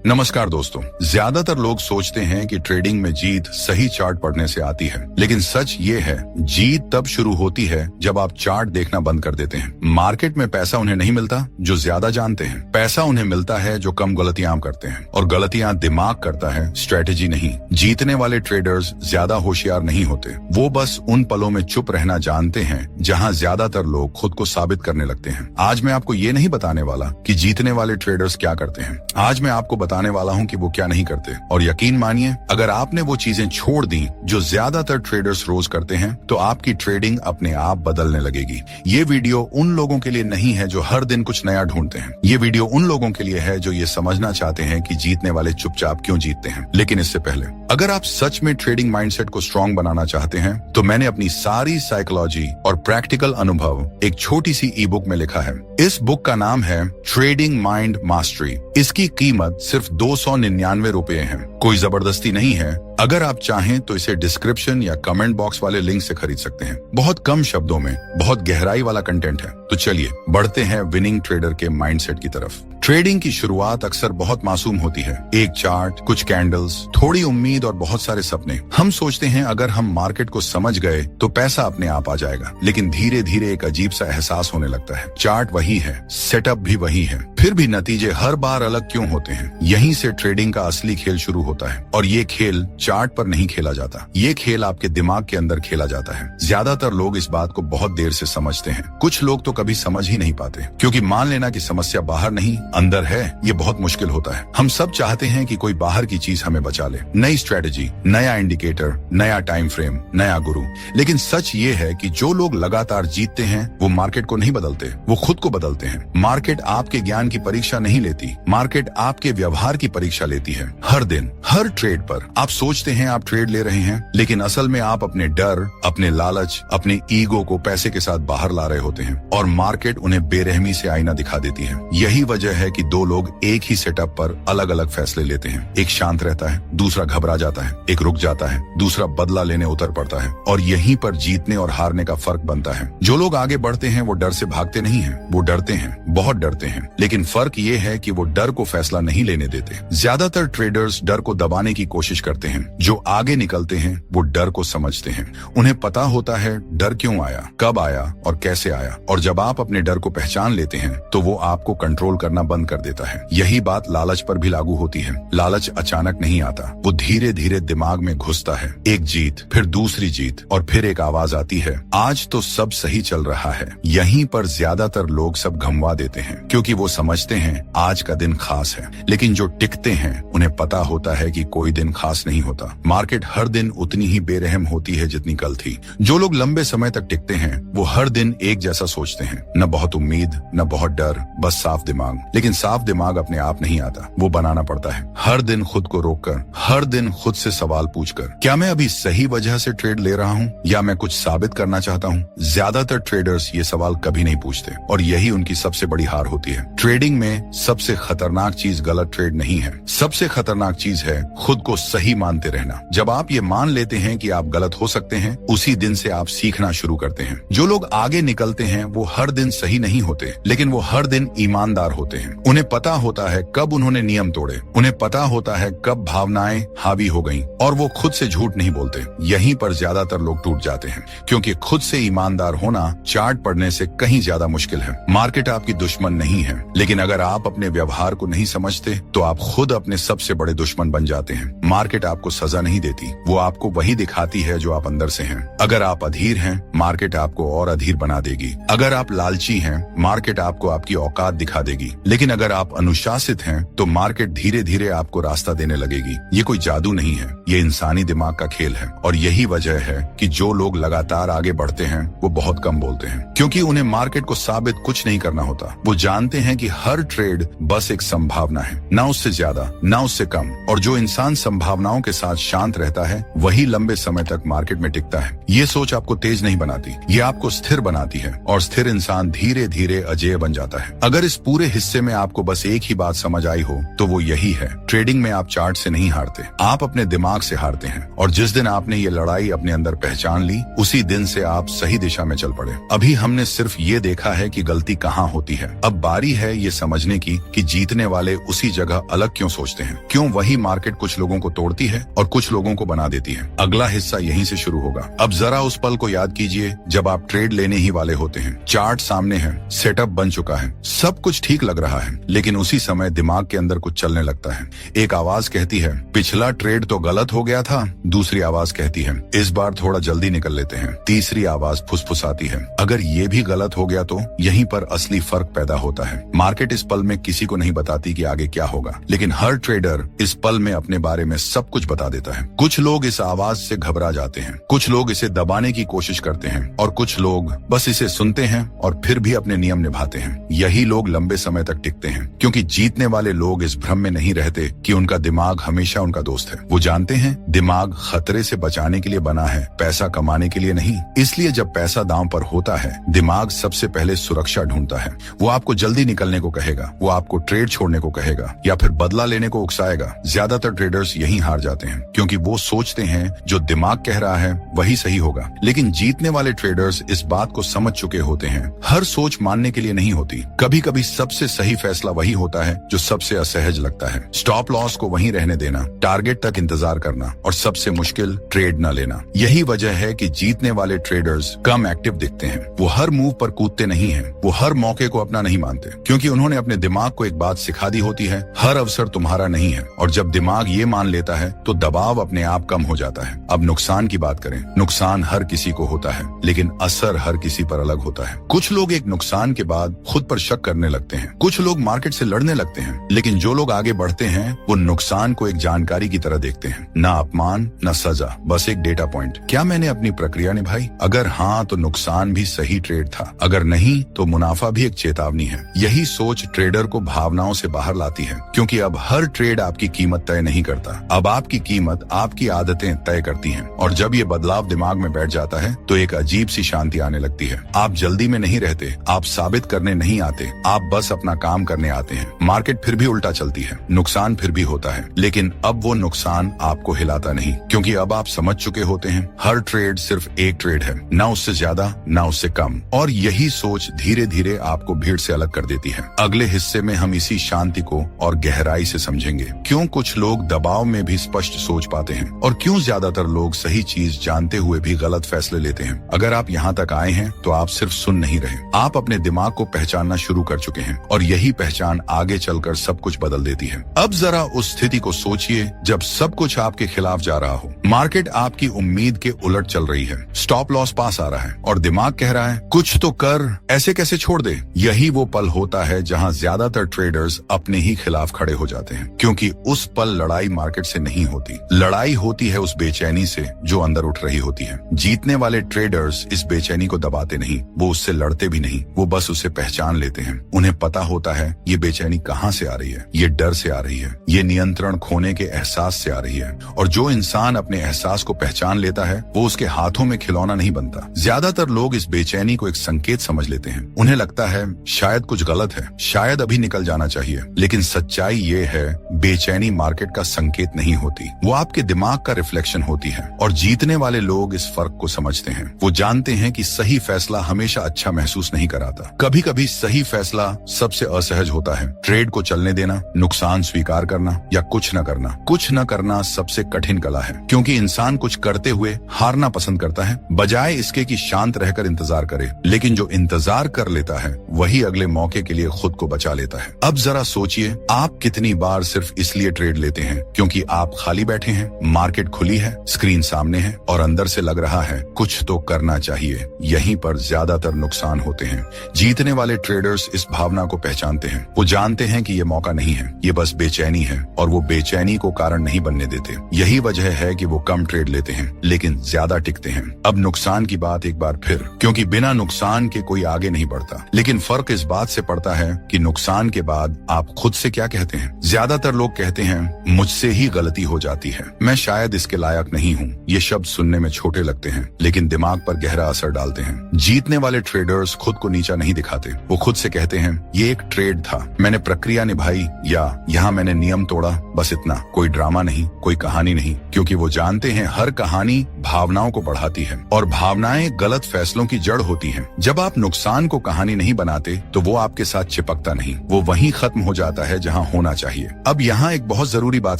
नमस्कार दोस्तों, ज्यादातर लोग सोचते हैं कि ट्रेडिंग में जीत सही चार्ट पढ़ने से आती है, लेकिन सच ये है जीत तब शुरू होती है जब आप चार्ट देखना बंद कर देते हैं। मार्केट में पैसा उन्हें नहीं मिलता जो ज्यादा जानते हैं, पैसा उन्हें मिलता है जो कम गलतियां करते हैं, और गलतियां दिमाग करता है, स्ट्रेटेजी नहीं। जीतने वाले ट्रेडर्स ज्यादा होशियार नहीं होते, वो बस उन पलों में चुप रहना जानते हैं जहां ज्यादातर लोग खुद को साबित करने लगते हैं। आज मैं आपको ये नहीं बताने वाला कि जीतने वाले ट्रेडर्स क्या करते हैं, आज मैं आपको बताने वाला हूं कि वो क्या नहीं करते। और यकीन मानिए, अगर आपने वो चीजें छोड़ दी जो ज्यादातर ट्रेडर्स रोज करते हैं, तो आपकी ट्रेडिंग अपने आप बदलने लगेगी। ये वीडियो उन लोगों के लिए नहीं है जो हर दिन कुछ नया ढूंढते हैं, ये वीडियो उन लोगों के लिए है जो ये समझना चाहते हैं कि जीतने वाले चुपचाप क्यों जीतते हैं। लेकिन इससे पहले, अगर आप सच में ट्रेडिंग माइंडसेट को स्ट्रांग बनाना चाहते हैं, तो मैंने अपनी सारी साइकोलॉजी और प्रैक्टिकल अनुभव एक छोटी सी ई बुक में लिखा है। इस बुक का नाम है ट्रेडिंग माइंड मास्टरी। इसकी कीमत सिर्फ 299 रुपए है। कोई जबरदस्ती नहीं है। अगर आप चाहें तो इसे डिस्क्रिप्शन या कमेंट बॉक्स वाले लिंक से खरीद सकते हैं। बहुत कम शब्दों में बहुत गहराई वाला कंटेंट है। तो चलिए बढ़ते हैं विनिंग ट्रेडर के माइंडसेट की तरफ। ट्रेडिंग की शुरुआत अक्सर बहुत मासूम होती है। एक चार्ट, कुछ कैंडल्स, थोड़ी उम्मीद और बहुत सारे सपने। हम सोचते हैं अगर हम मार्केट को समझ गए तो पैसा अपने आप आ जाएगा, लेकिन धीरे धीरे एक अजीब सा एहसास होने लगता है। चार्ट वही है, सेटअप भी वही है, फिर भी नतीजे हर बार अलग क्यों होते हैं? यहीं से ट्रेडिंग का असली खेल शुरू होता है। और ये खेल चार्ट पर नहीं खेला जाता, ये खेल आपके दिमाग के अंदर खेला जाता है। ज्यादातर लोग इस बात को बहुत देर से समझते हैं। कुछ लोग तो कभी समझ ही नहीं पाते, क्योंकि मान लेना कि समस्या बाहर नहीं अंदर है, ये बहुत मुश्किल होता है। हम सब चाहते हैं कि कोई बाहर की चीज हमें बचा ले, नई स्ट्रेटेजी, नया इंडिकेटर, नया टाइम फ्रेम, नया गुरु। लेकिन सच ये है कि जो लोग लगातार जीतते हैं वो मार्केट को नहीं बदलते, वो खुद को बदलते हैं। मार्केट आपके ज्ञान की परीक्षा नहीं लेती, मार्केट आपके व्यवहार की परीक्षा लेती है। हर दिन, हर ट्रेड पर आप सोचते हैं आप ट्रेड ले रहे हैं, लेकिन असल में आप अपने डर, अपने लालच, अपने ईगो को पैसे के साथ बाहर ला रहे होते हैं, और मार्केट उन्हें बेरहमी से आईना दिखा देती है। यही वजह है कि दो लोग एक ही सेटअप पर अलग अलग फैसले लेते हैं। एक शांत रहता है, दूसरा घबरा जाता है, एक रुक जाता है, दूसरा बदला लेने उतर पड़ता है। और यहीं पर जीतने और हारने का फर्क बनता है। जो लोग आगे बढ़ते हैं वो डर से भागते नहीं हैं, वो डरते हैं, बहुत डरते हैं। लेकिन फर्क ये है कि वो डर को फैसला नहीं लेने देते। ज्यादातर ट्रेडर्स डर को दबाने की कोशिश करते हैं। जो आगे निकलते हैं वो डर को समझते हैं। उन्हें पता होता है डर क्यों आया, कब आया और कैसे आया। और जब आप अपने डर को पहचान लेते हैं तो वो आपको कंट्रोल करना बंद कर देता है। यही बात लालच पर भी लागू होती है। लालच अचानक नहीं आता, वो धीरे धीरे दिमाग में घुसता है। एक जीत, फिर दूसरी जीत, और फिर एक आवाज आती है, आज तो सब सही चल रहा है। यहीं पर ज्यादातर लोग सब गंवा देते हैं, क्योंकि वो समझते हैं आज का दिन खास है। लेकिन जो टिकते हैं उन्हें पता होता है कि कोई दिन खास नहीं होता। मार्केट हर दिन उतनी ही बेरहम होती है जितनी कल थी। जो लोग लंबे समय तक टिकते हैं वो हर दिन एक जैसा सोचते हैं, न बहुत उम्मीद, न बहुत डर, बस साफ दिमाग। लेकिन साफ दिमाग अपने आप नहीं आता, वो बनाना पड़ता है। हर दिन खुद को रोककर, हर दिन खुद से सवाल पूछकर, क्या मैं अभी सही वजह से ट्रेड ले रहा हूँ या मैं कुछ साबित करना चाहता हूँ? ज्यादातर ट्रेडर्स ये सवाल कभी नहीं पूछते, और यही उनकी सबसे बड़ी हार होती है। ट्रेडिंग में सबसे खतरनाक चीज गलत ट्रेड नहीं है, सबसे खतरनाक चीज है खुद को सही मानते रहना। जब आप ये मान लेते हैं कि आप गलत हो सकते हैं, उसी दिन से आप सीखना शुरू करते हैं। जो लोग आगे निकलते हैं वो हर दिन सही नहीं होते, लेकिन वो हर दिन ईमानदार होते हैं। उन्हें पता होता है कब उन्होंने नियम तोड़े, उन्हें पता होता है कब भावनाएं हावी हो गईं, और वो खुद से झूठ नहीं बोलते। यहीं पर ज्यादातर लोग टूट जाते हैं, क्योंकि खुद से ईमानदार होना चार्ट पढ़ने से कहीं ज्यादा मुश्किल है। मार्केट आपकी दुश्मन नहीं है, लेकिन अगर आप अपने व्यवहार को नहीं समझते तो आप खुद अपने सबसे बड़े दुश्मन बन जाते हैं। मार्केट आपको सजा नहीं देती, वो आपको वही दिखाती है जो आप अंदर से हैं। अगर आप अधीर हैं, मार्केट आपको और अधीर बना देगी। अगर आप लालची हैं, मार्केट आपको आपकी औकात दिखा देगी। लेकिन अगर आप अनुशासित हैं तो मार्केट धीरे धीरे आपको रास्ता देने लगेगी। ये कोई जादू नहीं है, ये इंसानी दिमाग का खेल है। और यही वजह है कि जो लोग लगातार आगे बढ़ते हैं वो बहुत कम बोलते हैं, क्योंकि उन्हें मार्केट को साबित कुछ नहीं करना होता। वो जानते हैं कि हर ट्रेड बस एक संभावना है, ना उससे ज्यादा, ना उससे कम। और जो इंसान संभावनाओं के साथ शांत रहता है वही लंबे समय तक मार्केट में टिकता है। ये सोच आपको तेज नहीं बनाती, ये आपको स्थिर बनाती है, और स्थिर इंसान धीरे धीरे अजेय बन जाता है। अगर इस पूरे हिस्से में आपको बस एक ही बात समझ आई हो तो वो यही है, ट्रेडिंग में आप चार्ट से नहीं हारते, आप अपने दिमाग से हारते हैं। और जिस दिन आपने ये लड़ाई अपने अंदर पहचान ली, उसी दिन से आप सही दिशा में चल पड़े। अभी हमने सिर्फ ये देखा है कि गलती कहाँ होती है, अब बारी है ये समझने की कि जीतने वाले उसी जगह अलग क्यों सोचते हैं, क्यों वही मार्केट कुछ लोगों को तोड़ती है और कुछ लोगों को बना देती है। अगला हिस्सा यहीं से शुरू होगा। अब जरा उस पल को याद कीजिए जब आप ट्रेड लेने ही वाले होते हैं, चार्ट सामने है, सेटअप बन चुका है, सब कुछ ठीक लग रहा है, लेकिन उसी समय दिमाग के अंदर कुछ चलने लगता है। एक आवाज कहती है पिछला ट्रेड तो गलत हो गया था, दूसरी आवाज कहती है इस बार थोड़ा जल्दी निकल लेते हैं, तीसरी आवाज फुसफुसाती है अगर ये भी गलत हो गया तो। यहीं पर असली फर्क पैदा होता है। मार्केट इस पल में किसी को नहीं बताती कि आगे क्या होगा, लेकिन हर ट्रेडर इस पल में अपने बारे में सब कुछ बता देता है। कुछ लोग इस आवाज से घबरा जाते हैं, कुछ लोग इसे दबाने की कोशिश करते हैं और कुछ लोग बस इसे सुनते हैं और फिर भी अपने नियम निभाते हैं। यही लोग लंबे समय तक टिकते हैं, क्योंकि जीतने वाले लोग इस भ्रम में नहीं रहते कि उनका दिमाग हमेशा उनका दोस्त है। वो जानते हैं दिमाग खतरे से बचाने के लिए बना है, पैसा कमाने के लिए नहीं। इसलिए जब पैसा दांव पर होता है, दिमाग सबसे पहले सुरक्षा ढूंढता है। वो आपको जल्दी निकलने को कहेगा, वो आपको ट्रेड छोड़ने को कहेगा या फिर बदला लेने को उकसाएगा। ज्यादातर ट्रेडर्स यही हार जाते हैं, क्योंकि वो सोचते हैं जो दिमाग कह रहा है वही सही होगा। लेकिन जीतने वाले ट्रेडर्स इस बात को समझ चुके होते हैं, हर सोच मानने के लिए नहीं होती। कभी कभी सबसे सही फैसला वही होता है जो सबसे असहज लगता है। स्टॉप लॉस को वहीं रहने देना, टारगेट तक इंतजार करना और सबसे मुश्किल ट्रेड न लेना। यही वजह है कि जीतने वाले ट्रेडर्स कम एक्टिव दिखते हैं। वो हर मूव पर कूदते नहीं हैं, वो हर मौके को अपना नहीं मानते, क्योंकि उन्होंने अपने दिमाग को एक बात सिखा दी होती है, हर अवसर तुम्हारा नहीं है। और जब दिमाग ये मान लेता है तो दबाव अपने आप कम हो जाता है। अब नुकसान की बात करें। नुकसान हर किसी को होता है, लेकिन असर हर किसी पर अलग होता है। कुछ लोग एक नुकसान के बाद खुद पर शक करने लगते हैं, कुछ लोग मार्केट से लड़ने लगते हैं, लेकिन जो लोग आगे बढ़ते हैं वो नुकसान को एक जानकारी की तरह देखते हैं, ना अपमान न सजा, बस एक डेटा पॉइंट। क्या मैंने अपनी प्रक्रिया निभाई? अगर हाँ तो नुकसान भी सही ट्रेड था, अगर नहीं तो मुनाफा भी एक चेतावनी है। यही सोच ट्रेडर को भावनाओं से बाहर लाती है, क्योंकि अब हर ट्रेड आपकी कीमत तय नहीं करता, अब आपकी कीमत आपकी आदतें तय करती हैं। और जब ये बदलाव दिमाग में बैठ जाता है तो एक अजीब सी शांति आने लगती है। आप जल्दी में नहीं रहते, आप साबित करने नहीं आते, आप बस अपना काम करने आते हैं। मार्केट फिर भी उल्टा चलती है, नुकसान फिर भी होता है, लेकिन अब वो नुकसान आपको हिलाता नहीं, क्योंकि अब आप समझ चुके होते हैं हर ट्रेड सिर्फ एक ट्रेड है, ना उससे ज्यादा ना उससे कम। और यही सोच धीरे धीरे आपको भीड़ से अलग कर देती है। अगले हिस्से में हम इसी शांति को और गहराई से समझेंगे, क्यों कुछ लोग दबाव में भी स्पष्ट सोच पाते हैं और क्यों ज्यादातर लोग सही चीज जानते हुए भी गलत फैसले लेते हैं। अगर आप यहाँ तक आए हैं तो आप सिर्फ सुन नहीं रहे, आप अपने दिमाग को पहचानना शुरू कर चुके हैं, और यही पहचान आगे चलकर सब कुछ बदल देती है। अब जरा उस स्थिति को सोचिए जब सब कुछ आपके खिलाफ जा रहा हो, मार्केट आपकी उम्मीद के उलट चल रही है, स्टॉप लॉस पास आ रहा है और दिमाग कह रहा है कुछ तो कर, ऐसे कैसे छोड़ दे। यही वो पल होता है जहां ज्यादातर ट्रेडर्स अपने ही खिलाफ खड़े हो जाते हैं, क्योंकि उस पल लड़ाई मार्केट से नहीं होती, लड़ाई होती है उस बेचैनी से जो अंदर उठ रही होती है। जीतने वाले ट्रेडर्स इस बेचैनी को दबाते नहीं, वो उससे लड़ते भी नहीं, वो बस उसे पहचान लेते हैं। उन्हें पता होता है ये बेचैनी कहाँ से आ रही है, ये डर से आ रही है, ये नियंत्रण खोने के एहसास से आ रही है। और जो इंसान अपने एहसास को पहचान लेता है वो उसके हाथों में खिलौना नहीं बनता। ज्यादातर लोग इस बेचैनी को एक संकेत समझ लेते हैं। उन्हें लगता है शायद कुछ गलत है, शायद अभी निकल जाना चाहिए, लेकिन सच्चाई ये है बेचैनी मार्केट का संकेत नहीं होती, वो आपके दिमाग का रिफ्लेक्शन होती है। और जीतने वाले लोग इस फर्क को समझते हैं। वो जानते हैं कि सही फैसला हमेशा अच्छा महसूस नहीं कराता, कभी कभी सही फैसला सबसे असहज होता है। ट्रेड को चलने देना, नुकसान स्वीकार करना या कुछ न करना। कुछ न करना सबसे कठिन कला है, क्योंकि इंसान कुछ करते हुए हारना पसंद करता है, बजाय इसके कि शांत रहकर इंतजार करे। लेकिन जो इंतजार कर लेता है वही अगले मौके के लिए खुद को बचा लेता है। अब जरा सोचिए आप कितनी बार सिर्फ इसलिए ट्रेड लेते हैं क्योंकि आप खाली बैठे हैं, मार्केट खुली है, स्क्रीन सामने है और अंदर से लग रहा है कुछ तो करना चाहिए। यहीं पर ज्यादातर नुकसान होते हैं। जीतने वाले ट्रेडर्स इस भावना को पहचानते हैं, वो जानते हैं कि ये मौका नहीं है, ये बस बेचैनी है, और वो बेचैनी को कारण नहीं बनने देते। यही वजह है कि वो कम ट्रेड लेते हैं लेकिन ज्यादा टिकते हैं। अब नुकसान की बात एक बार फिर, क्योंकि बिना नुकसान के कोई आगे नहीं बढ़ता, लेकिन फर्क इस बात से पड़ता है कि नुकसान के बाद आप खुद से क्या कहते हैं। ज्यादातर लोग कहते हैं मुझसे ही गलती हो जाती है, मैं शायद इसके लायक नहीं हूँ। ये शब्द सुनने में छोटे लगते हैं लेकिन दिमाग पर गहरा असर डालते हैं। जीतने वाले ट्रेडर्स खुद को नीचा नहीं दिखाते, वो खुद से कहते हैं ये एक ट्रेड था, मैंने प्रक्रिया निभाई, या यहाँ मैंने नियम तोड़ा, बस इतना, कोई ड्रामा नहीं, कोई कहानी नहीं, क्योंकि वो जानते हैं हर कहानी भावनाओं को बढ़ाती है और भावनाएं गलत फैसलों की जड़ होती हैं। जब आप नुकसान को कहानी नहीं बनाते तो वो आपके साथ चिपकता नहीं, वो वहीं खत्म हो जाता है जहां होना चाहिए। अब यहाँ एक बहुत जरूरी बात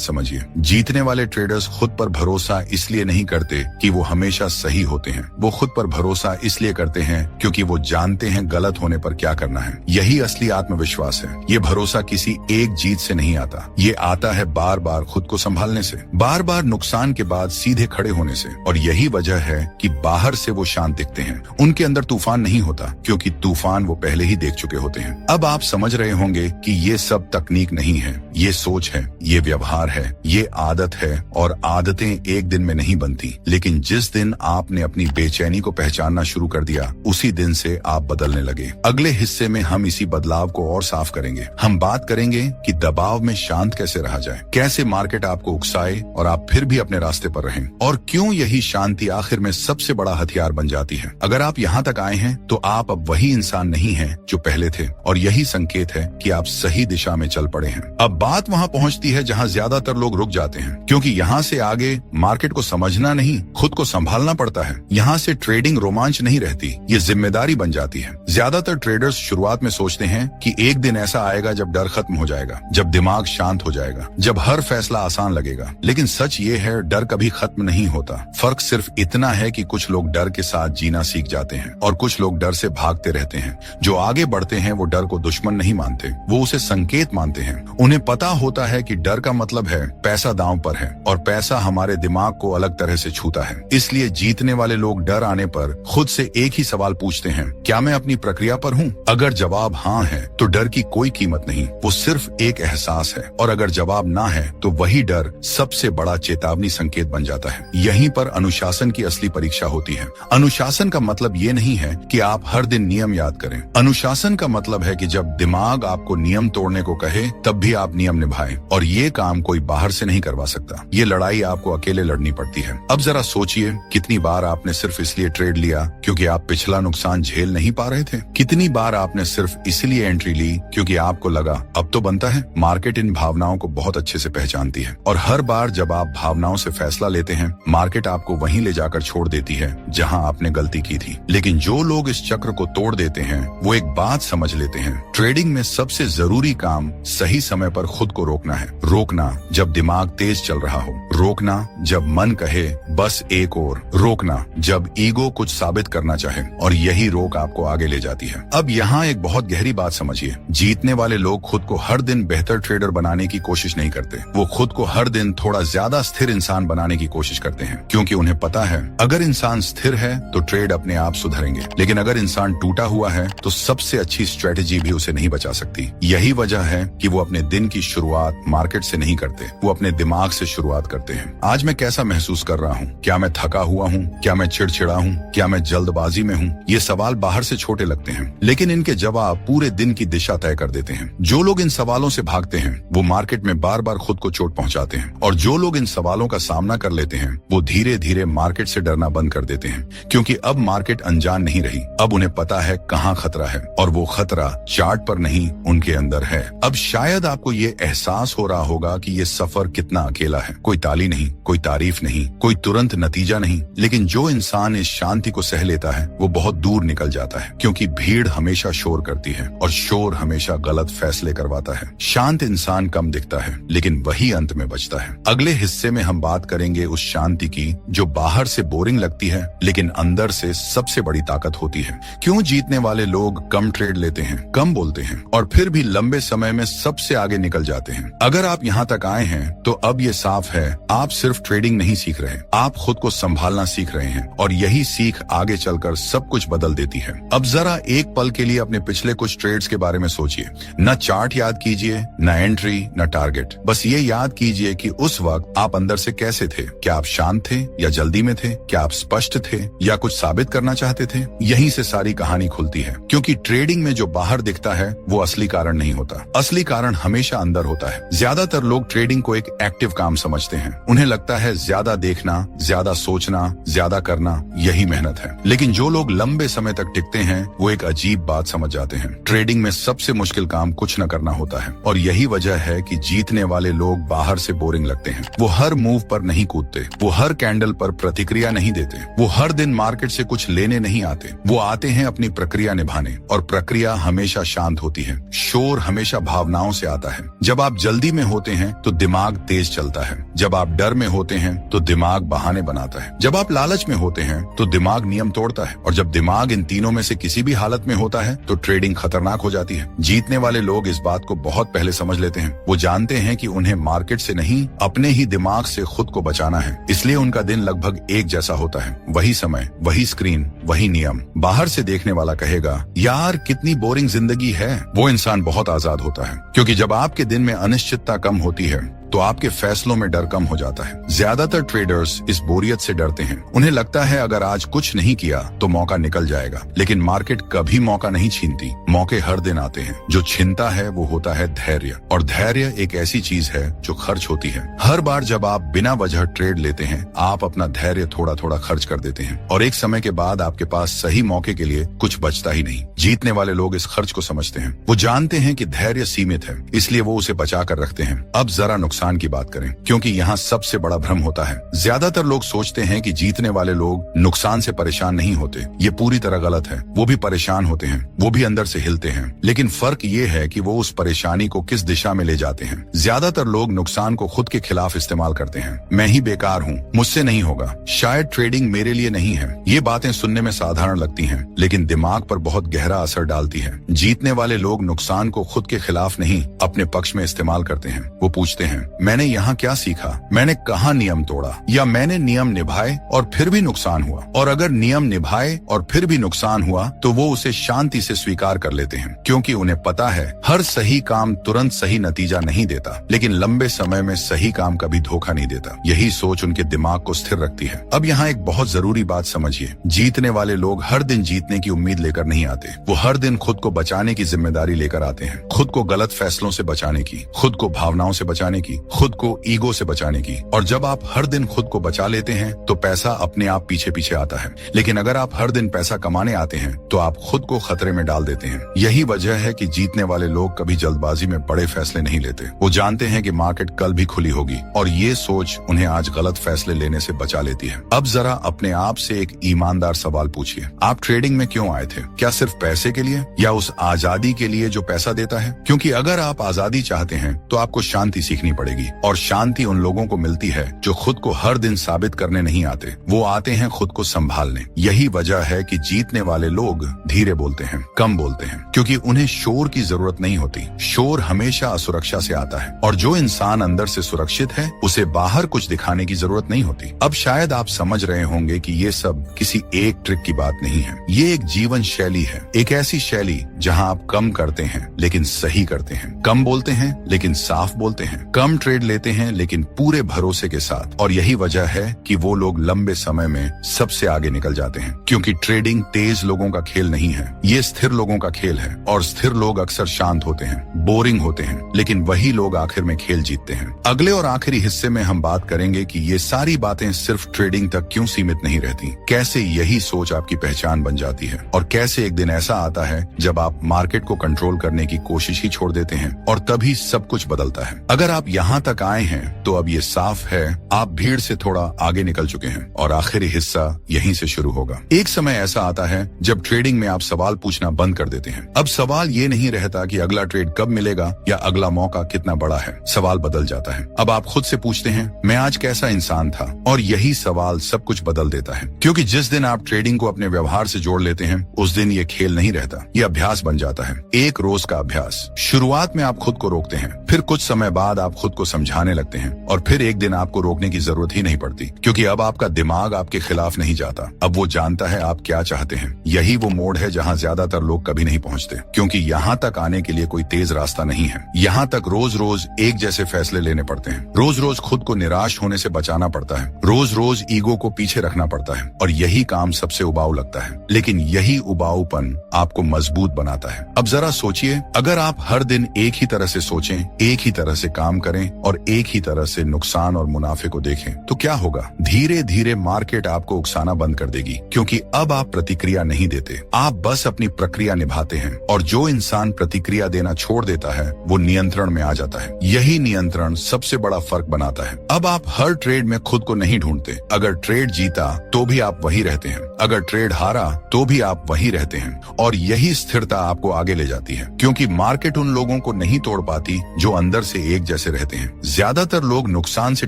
समझिए, जीतने वाले ट्रेडर्स खुद पर भरोसा इसलिए नहीं करते कि वो हमेशा सही होते हैं, वो खुद पर भरोसा इसलिए करते हैं क्योंकि वो जानते हैं गलत होने पर क्या करना है। यही असली आत्मविश्वास है। ये भरोसा किसी एक जीत से नहीं आता, ये आता है बार बार खुद को संभालने से, बार बार नुकसान के बाद सीधे खड़े होने से। और यही वजह है कि बाहर से वो शांत दिखते हैं, उनके अंदर तूफान नहीं होता, क्योंकि तूफान वो पहले ही देख चुके होते हैं। अब आप समझ रहे होंगे कि ये सब तकनीक नहीं है, ये सोच है, ये व्यवहार है, ये आदत है। और आदतें एक दिन में नहीं बनती, लेकिन जिस दिन आपने अपनी बेचैनी को पहचानना शुरू कर दिया, उसी दिन से आप बदलने लगे। अगले हिस्से में हम इसी बदलाव को और साफ करेंगे। हम बात करेंगे कि दबाव में शांत कैसे रहा जाए, कैसे मार्केट आपको उकसाए और आप फिर भी अपने रास्ते पर रहें, और क्यों यही शांति आखिर में सबसे बड़ा हथियार बन जाती है। अगर आप यहाँ तक आए हैं तो आप अब वही इंसान नहीं हैं जो पहले थे, और यही संकेत है कि आप सही दिशा में चल पड़े हैं। अब बात वहाँ पहुँचती है जहाँ ज्यादातर लोग रुक जाते हैं, क्योंकि यहाँ से आगे मार्केट को समझना नहीं, खुद को संभालना पड़ता है। यहाँ से ट्रेडिंग रोमांच नहीं रहती, ये जिम्मेदारी बन जाती है। ज्यादातर ट्रेडर्स शुरुआत में सोचते हैं कि एक दिन ऐसा आएगा जब डर खत्म हो जाएगा, जब दिमाग शांत हो जाएगा, जब हर फैसला आसान लगेगा। लेकिन सच ये है, डर कभी खत्म नहीं होता। फर्क सिर्फ इतना है कि कुछ लोग डर के साथ जीना सीख जाते हैं और कुछ लोग डर से भागते रहते हैं। जो आगे बढ़ते हैं वो डर को दुश्मन नहीं मानते, वो उसे संकेत मानते हैं। उन्हें पता होता है कि डर का मतलब है पैसा दांव पर है, और पैसा हमारे दिमाग को अलग तरह से छूता है। इसलिए जीतने वाले लोग डर आने पर खुद से एक ही सवाल पूछते हैं, क्या मैं अपनी प्रक्रिया पर हूँ? अगर जवाब हाँ है तो डर की कोई कीमत नहीं, वो सिर्फ एक एहसास है। और अगर जवाब ना है तो वही डर सबसे बड़ा चेतावनी संकेत बन जाता है। यहीं पर अनुशासन की असली परीक्षा होती है। अनुशासन का मतलब ये नहीं है कि आप हर दिन नियम याद करें। अनुशासन का मतलब है कि जब दिमाग आपको नियम तोड़ने को कहे तब भी आप नियम निभाएं, और ये काम कोई बाहर से नहीं करवा सकता। ये लड़ाई आपको अकेले लड़नी पड़ती है। अब जरा सोचिए, कितनी बार आपने सिर्फ इसलिए ट्रेड लिया क्योंकि आप पिछला नुकसान झेल नहीं पा रहे थे? कितनी बार आपने सिर्फ इसलिए एंट्री ली क्योंकि आपको लगा अब तो बनता है? मार्केट इन भावनाओं को बहुत अच्छे से पहचानती है, और हर बार जब आप भावनाओं से फैसला लेते हैं, मार्केट आपको वहीं ले जाकर छोड़ देती है जहां आपने गलती की थी। लेकिन जो लोग इस चक्र को तोड़ देते हैं वो एक बात समझ लेते हैं, ट्रेडिंग में सबसे जरूरी काम सही समय पर खुद को रोकना है। रोकना जब दिमाग तेज चल रहा हो, रोकना जब मन कहे बस एक और, रोकना जब ईगो कुछ साबित करना चाहे, और यही रोक आपको आगे ले जाती है। अब यहाँ एक बहुत गहरी बात समझिए, जीतने वाले लोग खुद को हर दिन बेहतर ट्रेडर बनाने की कोशिश नहीं करते, वो खुद को हर दिन थोड़ा ज्यादा स्थिर इंसान बनाने की कोशिश करते हैं, क्योंकि उन्हें पता है अगर इंसान स्थिर है तो ट्रेड अपने आप सुधरेंगे, लेकिन अगर इंसान टूटा हुआ है तो सबसे अच्छी स्ट्रेटेजी भी उसे नहीं बचा सकती। यही वजह है कि वो अपने दिन की शुरुआत मार्केट से नहीं करते, वो अपने दिमाग से शुरुआत करते हैं। आज मैं कैसा महसूस कर रहा हूँ? क्या मैं थका हुआ हूँ? क्या मैं चिड़चिड़ा हूँ? क्या मैं जल्दबाजी में हूँ? ये सवाल बाहर से छोटे लगते हैं, लेकिन इनके जवाब पूरे दिन की दिशा तय कर देते हैं। जो लोग इन सवालों से भागते हैं वो मार्केट में बार बार खुद को चोट पहुंचाते हैं, और जो लोग इन सवालों का सामना कर लेते हैं वो धीरे धीरे मार्केट से डरना बंद कर देते हैं, क्योंकि अब मार्केट अनजान नहीं रही। अब उन्हें पता है कहाँ खतरा है, और वो खतरा चार्ट पर नहीं, उनके अंदर है। अब शायद आपको ये एहसास हो रहा होगा कि ये सफर कितना अकेला है। कोई ताली नहीं, कोई तारीफ नहीं, कोई तुरंत नतीजा नहीं, लेकिन जो इंसान इस शांति को सह लेता है वो बहुत दूर निकल जाता है, क्योंकि भीड़ हमेशा शोर करती है और शोर हमेशा गलत फैसले करवाता है। शांत इंसान कम दिखता है, लेकिन वही अंत में बचता है। अगले हिस्से में हम बात करेंगे उस शांति की जो बाहर से बोरिंग लगती है लेकिन अंदर से सबसे बड़ी ताकत होती है। क्यों जीतने वाले लोग कम ट्रेड लेते हैं, कम बोलते हैं, और फिर भी लंबे समय में सबसे आगे निकल जाते हैं? अगर आप यहाँ तक आए हैं तो अब ये साफ है, आप सिर्फ ट्रेडिंग नहीं सीख रहे, आप खुद को संभालना सीख रहे हैं, और यही सीख आगे चलकर सब कुछ बदल देती है। अब जरा एक पल के लिए अपने पिछले कुछ ट्रेड्स के बारे में सोचिए। न चार्ट याद कीजिए, न एंट्री, न टारगेट, बस ये याद कीजिए कि उस वक्त आप अंदर से कैसे थे। क्या आप शांत थे या जल्दी में थे? क्या आप स्पष्ट थे या कुछ साबित करना चाहते थे? यहीं से सारी कहानी खुलती है, क्योंकि ट्रेडिंग में जो बाहर दिखता है वो असली कारण नहीं होता। असली कारण हमेशा अंदर होता है। ज्यादातर लोग ट्रेडिंग को एक एक्टिव काम समझते हैं। उन्हें लगता है ज्यादा देखना, ज्यादा सोचना, ज्यादा करना यही मेहनत है। लेकिन जो लोग लंबे समय तक टिकते हैं वो एक अजीब बात समझ जाते हैं। ट्रेडिंग में सबसे मुश्किल काम कुछ न करना होता है और यही वजह है कि जीतने वाले लोग बाहर से बोरिंग लगते हैं। वो हर मूव पर नहीं कूदते, वो हर कैंडल पर प्रतिक्रिया नहीं देते, वो हर दिन मार्केट से कुछ लेने नहीं आते। वो आते हैं अपनी प्रक्रिया निभाने और प्रक्रिया हमेशा शांत होती है। शोर हमेशा भावनाओं से आता है। जब आप जल्दी में होते हैं तो दिमाग तेज चलता है। जब आप डर में होते हैं तो दिमाग बहाने बनाता है। जब आप लालच में होते हैं तो दिमाग नियम तोड़ता है और जब दिमाग इन तीनों में से किसी भी हालत में होता है तो ट्रेडिंग खतरनाक हो जाती है। जीतने वाले लोग इस बात को बहुत पहले समझ लेते हैं। वो जानते हैं कि उन्हें मार्केट से नहीं अपने ही दिमाग से खुद को बचाना है। इसलिए उनका दिन लगभग एक जैसा होता है। वही समय, वही स्क्रीन, वही नियम। बाहर से देखने वाला कहेगा यार कितनी बोरिंग जिंदगी है। वो इंसान बहुत आजाद होता है क्योंकि जब आपके दिन में अनिश्चितता कम होती है तो आपके फैसलों में डर कम हो जाता है। ज्यादातर ट्रेडर्स इस बोरियत से डरते हैं। उन्हें लगता है अगर आज कुछ नहीं किया तो मौका निकल जाएगा, लेकिन मार्केट कभी मौका नहीं छीनती। मौके हर दिन आते हैं। जो छीनता है वो होता है धैर्य, और धैर्य एक ऐसी चीज है जो खर्च होती है। हर बार जब आप बिना वजह ट्रेड लेते हैं आप अपना धैर्य थोड़ा थोड़ा खर्च कर देते हैं और एक समय के बाद आपके पास सही मौके के लिए कुछ बचता ही नहीं। जीतने वाले लोग इस खर्च को समझते हैं। वो जानते हैं कि धैर्य सीमित है, इसलिए वो उसे बचा कर रखते हैं। अब जरा नुकसान की बात करें, क्योंकि यहाँ सबसे बड़ा भ्रम होता है। ज्यादातर लोग सोचते हैं कि जीतने वाले लोग नुकसान से परेशान नहीं होते। ये पूरी तरह गलत है। वो भी परेशान होते हैं, वो भी अंदर से हिलते हैं, लेकिन फर्क ये है कि वो उस परेशानी को किस दिशा में ले जाते हैं। ज्यादातर लोग नुकसान को खुद के खिलाफ इस्तेमाल करते हैं। मैं ही बेकार हूँ, मुझसे नहीं होगा, शायद ट्रेडिंग मेरे लिए नहीं है। ये बातें सुनने में साधारण लगती हैं, लेकिन दिमाग पर बहुत गहरा असर डालती है। जीतने वाले लोग नुकसान को खुद के खिलाफ नहीं अपने पक्ष में इस्तेमाल करते हैं। वो पूछते हैं मैंने यहाँ क्या सीखा, मैंने कहाँ नियम तोड़ा, या मैंने नियम निभाए और फिर भी नुकसान हुआ। और अगर नियम निभाए और फिर भी नुकसान हुआ तो वो उसे शांति से स्वीकार कर लेते हैं, क्योंकि उन्हें पता है हर सही काम तुरंत सही नतीजा नहीं देता, लेकिन लंबे समय में सही काम कभी धोखा नहीं देता। यही सोच उनके दिमाग को स्थिर रखती है। अब यहाँ एक बहुत जरूरी बात समझिए, जीतने वाले लोग हर दिन जीतने की उम्मीद लेकर नहीं आते। वो हर दिन खुद को बचाने की जिम्मेदारी लेकर आते हैं। खुद को गलत फैसलों से बचाने की, खुद को भावनाओं से बचाने की, खुद को ईगो से बचाने की। और जब आप हर दिन खुद को बचा लेते हैं तो पैसा अपने आप पीछे पीछे आता है। लेकिन अगर आप हर दिन पैसा कमाने आते हैं तो आप खुद को खतरे में डाल देते हैं। यही वजह है कि जीतने वाले लोग कभी जल्दबाजी में बड़े फैसले नहीं लेते। वो जानते हैं कि मार्केट कल भी खुली होगी और ये सोच उन्हें आज गलत फैसले लेने से बचा लेती है। अब जरा अपने आप से एक ईमानदार सवाल पूछिए, आप ट्रेडिंग में क्यों आए थे? क्या सिर्फ पैसे के लिए या उस आजादी के लिए जो पैसा देता है? क्योंकि अगर आप आजादी चाहते हैं तो आपको शांति सीखनी पड़ेगी, और शांति उन लोगों को मिलती है जो खुद को हर दिन साबित करने नहीं आते। वो आते हैं खुद को संभालने। यही वजह है कि जीतने वाले लोग धीरे बोलते हैं, कम बोलते हैं, क्योंकि उन्हें शोर की जरूरत नहीं होती। शोर हमेशा असुरक्षा से आता है, और जो इंसान अंदर से सुरक्षित है उसे बाहर कुछ दिखाने की जरूरत नहीं होती। अब शायद आप समझ रहे होंगे कि ये सब किसी एक ट्रिक की बात नहीं है। ये एक जीवन शैली है, एक ऐसी शैली जहाँ आप कम करते हैं लेकिन सही करते हैं, कम बोलते हैं लेकिन साफ बोलते हैं, कम ट्रेड लेते हैं लेकिन पूरे भरोसे के साथ। और यही वजह है कि वो लोग लंबे समय में सबसे आगे निकल जाते हैं, क्योंकि ट्रेडिंग तेज लोगों का खेल नहीं है, ये स्थिर लोगों का खेल है। और स्थिर लोग अक्सर शांत होते हैं, बोरिंग होते हैं, लेकिन वही लोग आखिर में खेल जीतते हैं। अगले और आखिरी हिस्से में हम बात करेंगे कि ये सारी बातें सिर्फ ट्रेडिंग तक क्यों सीमित नहीं रहती, कैसे यही सोच आपकी पहचान बन जाती है, और कैसे एक दिन ऐसा आता है जब आप मार्केट को कंट्रोल करने की कोशिश ही छोड़ देते हैं और तभी सब कुछ बदलता है। अगर आप यहाँ तक आए हैं तो अब ये साफ है आप भीड़ से थोड़ा आगे निकल चुके हैं और आखिरी हिस्सा यहीं से शुरू होगा। एक समय ऐसा आता है जब ट्रेडिंग में आप सवाल पूछना बंद कर देते हैं। अब सवाल ये नहीं रहता कि अगला ट्रेड कब मिलेगा या अगला मौका कितना बड़ा है। सवाल बदल जाता है। अब आप खुद से पूछते हैं मैं आज कैसा इंसान था, और यही सवाल सब कुछ बदल देता है। क्योंकि जिस दिन आप ट्रेडिंग को अपने व्यवहार से जोड़ लेते हैं उस दिन ये खेल नहीं रहता, ये अभ्यास बन जाता है, एक रोज का अभ्यास। शुरुआत में आप खुद को रोकते हैं, फिर कुछ समय बाद आप खुद को समझाने लगते हैं और फिर एक दिन आपको रोकने की जरूरत ही नहीं पड़ती, क्योंकि अब आपका दिमाग आपके खिलाफ नहीं जाता। अब वो जानता है आप क्या चाहते हैं। यही वो मोड़ है जहाँ ज्यादातर लोग कभी नहीं पहुँचते, क्योंकि यहाँ तक आने के लिए कोई तेज रास्ता नहीं है। यहाँ तक रोज रोज एक जैसे फैसले लेने पड़ते हैं, रोज रोज खुद को निराश होने से बचाना पड़ता है, रोज रोज ईगो को पीछे रखना पड़ता है, और यही काम सबसे उबाऊ लगता है। लेकिन यही उबाऊपन आपको मजबूत बनाता है। अब जरा सोचिए, अगर आप हर दिन एक ही तरह से सोचें, एक ही तरह से काम करें और एक ही तरह से नुकसान और मुनाफे को देखें, तो क्या होगा? धीरे धीरे मार्केट आपको उकसाना बंद कर देगी, क्योंकि अब आप प्रतिक्रिया नहीं देते, आप बस अपनी प्रक्रिया निभाते हैं। और जो इंसान प्रतिक्रिया देना छोड़ देता है वो नियंत्रण में आ जाता है। यही नियंत्रण सबसे बड़ा फर्क बनाता है। अब आप हर ट्रेड में खुद को नहीं ढूंढते। अगर ट्रेड जीता तो भी आप वही रहते हैं, अगर ट्रेड हारा तो भी आप वही रहते हैं, और यही स्थिरता आपको आगे ले जाती है, क्योंकि मार्केट उन लोगों को नहीं तोड़ पाती जो अंदर से एक जैसे रहते हैं। ज्यादातर लोग नुकसान से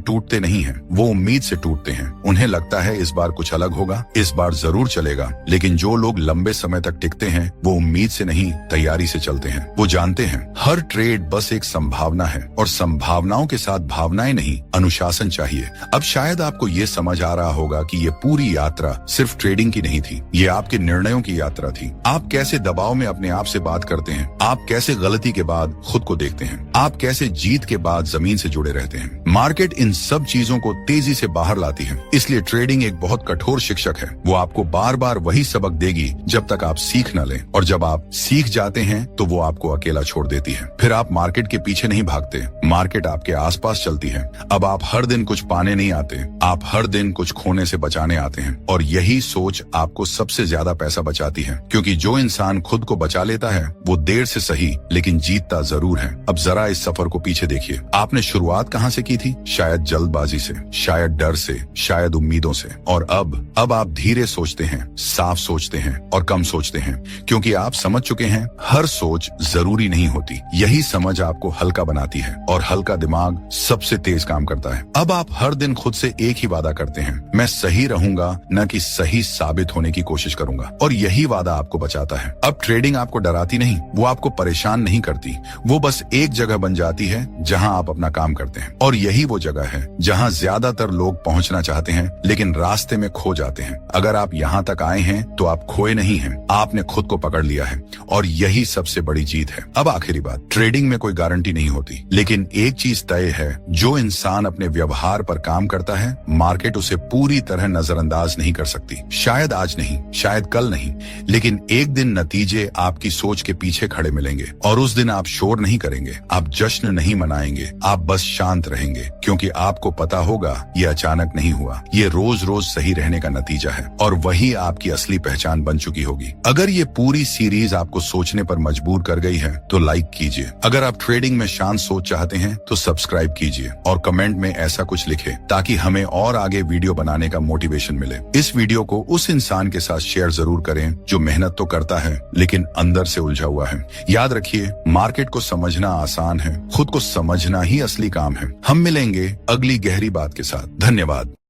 टूटते नहीं हैं, वो उम्मीद से टूटते हैं। उन्हें लगता है इस बार कुछ अलग होगा, इस बार जरूर चलेगा। लेकिन जो लोग लंबे समय तक टिकते हैं वो उम्मीद से नहीं, तैयारी से चलते हैं। वो जानते हैं हर ट्रेड बस एक संभावना है, और संभावनाओं के साथ भावनाएं नहीं, अनुशासन चाहिए। अब शायद आपको ये समझ आ रहा होगा कि ये पूरी यात्रा सिर्फ ट्रेडिंग की नहीं थी, ये आपके निर्णयों की यात्रा थी। आप कैसे दबाव में अपने आप से बात करते हैं, आप कैसे गलती के बाद खुद को देखते हैं, आप कैसे जीत के बाद जमीन से जुड़े रहते हैं। मार्केट इन सब चीजों को तेजी से बाहर लाती है, इसलिए ट्रेडिंग एक बहुत कठोर शिक्षक है। वो आपको बार बार वही सबक देगी जब तक आप सीख न लें, और जब आप सीख जाते हैं तो वो आपको अकेला छोड़ देती है। फिर आप मार्केट के पीछे नहीं भागते, मार्केट आपके आसपास चलती है। अब आप हर दिन कुछ पाने नहीं आते, आप हर दिन कुछ खोने से बचाने आते हैं, और यही सोच आपको सबसे ज्यादा पैसा बचाती है, क्योंकि जो इंसान खुद को बचा लेता है वो देर से सही लेकिन जीतता जरूर है। अब जरा इस सफर को पीछे देखिए। आपने शुरुआत कहाँ से की थी? शायद जल्दबाजी से, शायद डर से, शायद उम्मीदों से, और अब आप धीरे सोचते हैं, साफ सोचते हैं और कम सोचते हैं, क्योंकि आप समझ चुके हैं हर सोच जरूरी नहीं होती। यही समझ आपको हल्का बनाती है, और हल्का दिमाग सबसे तेज काम करता है। अब आप हर दिन खुद से एक ही वादा करते हैं, मैं सही रहूंगा, न कि सही साबित होने की कोशिश करूंगा, और यही वादा आपको बचाता है। अब ट्रेडिंग आपको डराती नहीं, वो आपको परेशान नहीं करती, वो बस एक जगह बन जाती है जहां आप अपना काम करते हैं। और यही वो जगह है जहां ज्यादातर लोग पहुंचना चाहते हैं लेकिन रास्ते में खो जाते हैं। अगर आप यहाँ तक आए हैं तो आप खोए नहीं हैं, आपने खुद को पकड़ लिया है, और यही सबसे बड़ी जीत है। अब आखिरी बात, ट्रेडिंग में कोई गारंटी नहीं होती, लेकिन एक चीज तय है, जो इंसान अपने व्यवहार पर काम करता है मार्केट उसे पूरी तरह नजरअंदाज नहीं कर सकती। शायद आज नहीं, शायद कल नहीं, लेकिन एक दिन नतीजे आपकी सोच के पीछे खड़े मिलेंगे, और उस दिन आप शोर नहीं करेंगे, आप जश्न नहीं मनाएंगे, आप बस शांत रहेंगे, क्योंकि आपको पता होगा ये अचानक नहीं हुआ, ये रोज रोज सही रहने का नतीजा है, और वही आपकी असली पहचान बन चुकी होगी। अगर ये पूरी सीरीज आपको सोचने पर मजबूर कर गई है तो लाइक कीजिए। अगर आप ट्रेडिंग में शांत सोच चाहते हैं तो सब्सक्राइब कीजिए, और कमेंट में ऐसा कुछ लिखें ताकि हमें और आगे वीडियो बनाने का मोटिवेशन मिले। इस वीडियो को उस इंसान के साथ शेयर जरूर करें जो मेहनत तो करता है लेकिन अंदर से उलझा हुआ है। याद रखिए, मार्केट को समझना आसान है, खुद को समझना ही असली काम है। हम मिलेंगे अगली गहरी बात के साथ। धन्यवाद।